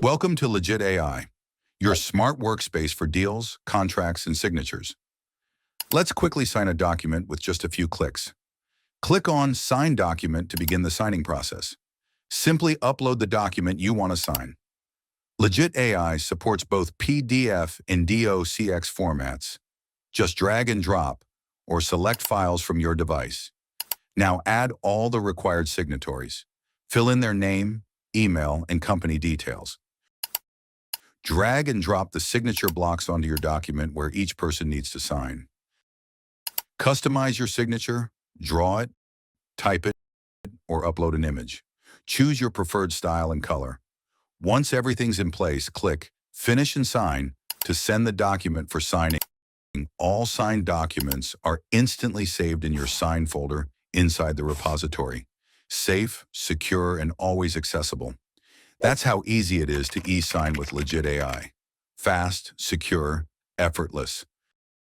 Welcome to Legitt AI, your smart workspace for deals, contracts, and signatures. Let's quickly sign a document with just a few clicks. Click on Sign Document to begin the signing process. Simply upload the document you want to sign. Legitt AI supports both PDF and DOCX formats. Just drag and drop or select files from your device. Now add all the required signatories. Fill in their name, email, and company details. Drag and drop the signature blocks onto your document where each person needs to sign. Customize your signature, draw it, type it, or upload an image. Choose your preferred style and color. Once everything's in place, click Finish and Sign to send the document for signing. All signed documents are instantly saved in your Sign folder inside the repository. Safe, secure, and always accessible. That's how easy it is to e-sign with Legitt AI. Fast, secure, effortless.